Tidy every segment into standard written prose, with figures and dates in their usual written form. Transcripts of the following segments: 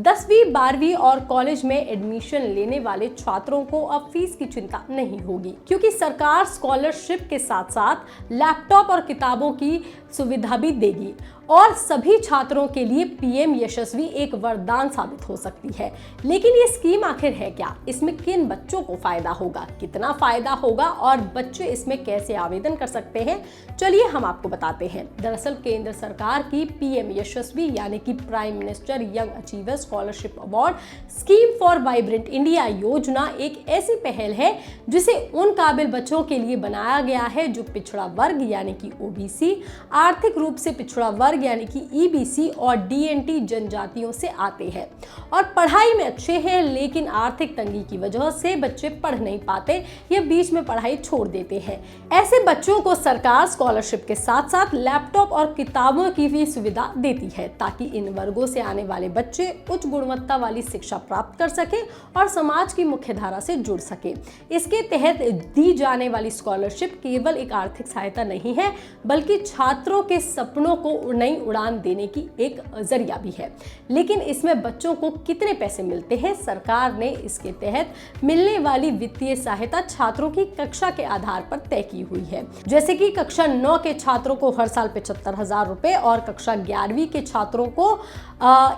10वीं 12वीं और कॉलेज में एडमिशन लेने वाले छात्रों को अब फीस की चिंता नहीं होगी, क्योंकि सरकार स्कॉलरशिप के साथ साथ लैपटॉप और किताबों की सुविधा भी देगी और सभी छात्रों के लिए पीएम यशस्वी एक वरदान साबित हो सकती है। लेकिन ये स्कीम आखिर है क्या? इसमें किन बच्चों को फायदा होगा, कितना फायदा होगा और बच्चे इसमें कैसे आवेदन कर सकते हैं, चलिए हम आपको बताते हैं। दरअसल केंद्र सरकार की पीएम यशस्वी यानी कि prime minister young achiever scholarship award scheme for vibrant India योजना एक ऐसी पहल है जिसे उन काबिल बच्चों के लिए बनाया गया है जो पिछड़ा वर्ग यानी कि ओबीसी, आर्थिक रूप से पिछड़ा वर्ग यानी कि ईबीसी और डीएनटी जनजातियों से आते हैं और पढ़ाई में अच्छे हैं, लेकिन आर्थिक तंगी की वजह से बच्चे पढ़ नहीं पाते या बीच में पढ़ाई छोड़ देते हैं। ऐसे बच्चों को सरकार स्कॉलरशिप के साथ साथ लैपटॉप और किताबों की भी सुविधा देती है ताकि इन वर्गों से आने वाले बच्चे उच्च गुणवत्ता वाली शिक्षा प्राप्त कर सके और समाज की मुख्य धारा से जुड़ सके। इसके तहत दी जाने वाली स्कॉलरशिप केवल एक आर्थिक सहायता नहीं है, बल्कि छात्रों के सपनों को नई उड़ान देने की एक जरिया भी है। लेकिन इसमें बच्चों को कितने पैसे मिलते हैं? सरकार ने इसके तहत मिलने वाली वित्तीय सहायता छात्रों की कक्षा के आधार पर तय की हुई है। जैसे कि कक्षा 9 के छात्रों को हर साल 75,000 रुपए और कक्षा 11वीं के छात्रों को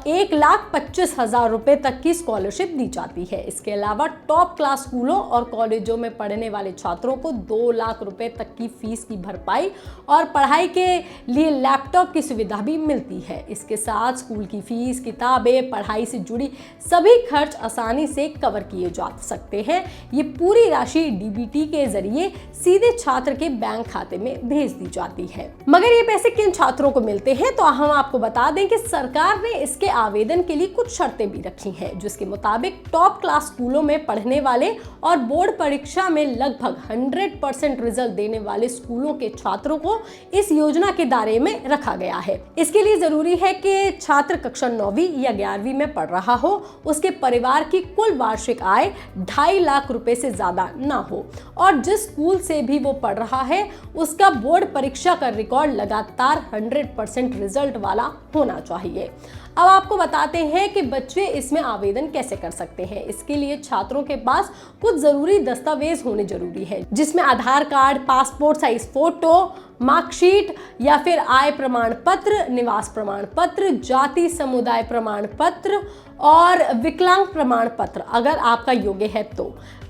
1,25,000 रुपए तक की स्कॉलरशिप दी जाती है। इसके अलावा टॉप क्लास स्कूलों और कॉलेजों में पढ़ने वाले छात्रों को 2 लाख रुपए तक की फीस की भरपाई और पढ़ाई के लिए लैपटॉप की सुविधा भी मिलती है। इसके साथ स्कूल की फीस, किताबें, पढ़ाई से जुड़ी सभी खर्च आसानी से कवर किए जा सकते हैं। ये पूरी राशि डीबीटी के जरिए सीधे छात्र के बैंक खाते में भेज दी जाती है। मगर ये पैसे किन छात्रों को मिलते हैं, तो हम आपको बता दें कि सरकार ने इसके आवेदन के लिए कुछ शर्तें भी रखी हैं, जिसके मुताबिक टॉप क्लास स्कूलों में पढ़ने वाले और बोर्ड परीक्षा में लगभग 100% रिजल्ट देने वाले स्कूलों के छात्रों को इस योजना के दायरे में रखा गया है। इसके लिए जरूरी है कि छात्र कक्षा 9वीं या 11वीं में पढ़ रहा हो, उसके परिवार की कुल वार्षिक आय 2.5 लाख रुपए से ज्यादा ना हो और जिस स्कूल से भी वो पढ़ रहा है उसका बोर्ड परीक्षा का रिकॉर्ड लगातार 100% रिजल्ट वाला होना चाहिए। अब आपको बताते हैं कि बच्चे इसमें आवेदन कैसे कर सकते हैं। इसके लिए छात्रों के पास कुछ जरूरी दस्तावेज होने जरूरी है, जिसमें Aadhaar card, passport size photo, marksheet या फिर आय प्रमाण पत्र, निवास प्रमाण पत्र, जाति समुदाय प्रमाण पत्र और विकलांग प्रमाण पत्र अगर आपका योग्य है तो,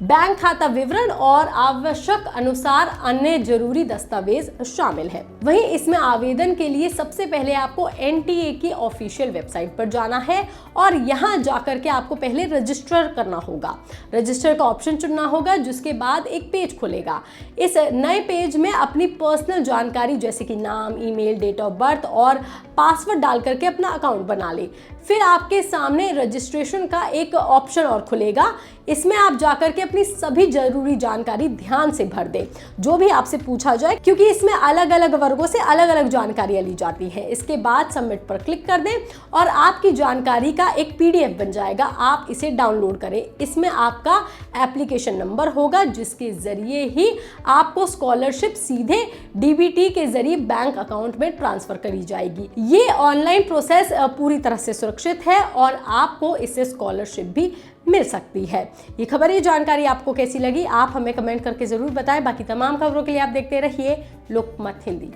बैंक खाता विवरण और आवश्यक अनुसार अन्य जरूरी दस्तावेज शामिल है। वहीं इसमें आवेदन के लिए सबसे पहले आपको एनटीए की ऑफिशियल वेबसाइट पर जाना है और यहां जाकर के आपको पहले रजिस्टर करना होगा। रजिस्टर का ऑप्शन चुनना होगा, जिसके बाद एक पेज खुलेगा। इस नए पेज में अपनी पर्सनल जानकारी जैसे कि नाम, ईमेल, डेट ऑफ बर्थ और पासवर्ड डाल करके अपना अकाउंट बना ले। फिर आपके सामने रजिस्ट्रेशन का एक ऑप्शन और खुलेगा। इसमें आप जाकर के अपनी सभी जरूरी जानकारी ध्यान से भर दें, जो भी आपसे पूछा जाए, क्योंकि इसमें अलग अलग वर्गों से अलग अलग जानकारियां ली जाती हैं। इसके बाद सबमिट पर क्लिक कर दें और आपकी जानकारी का एक पीडीएफ बन जाएगा। आप इसे डाउनलोड करें। इसमें आपका एप्लीकेशन नंबर होगा, जिसके जरिए ही आपको स्कॉलरशिप सीधे डीबीटी के जरिए बैंक अकाउंट में ट्रांसफर करी जाएगी। ये ऑनलाइन प्रोसेस पूरी तरह से सुरक्षित है और आपको इससे स्कॉलरशिप भी मिल सकती है। ये खबर, ये जानकारी आपको कैसी लगी, आप हमें कमेंट करके जरूर बताएं। बाकी तमाम खबरों के लिए आप देखते रहिए लोकमत हिंदी।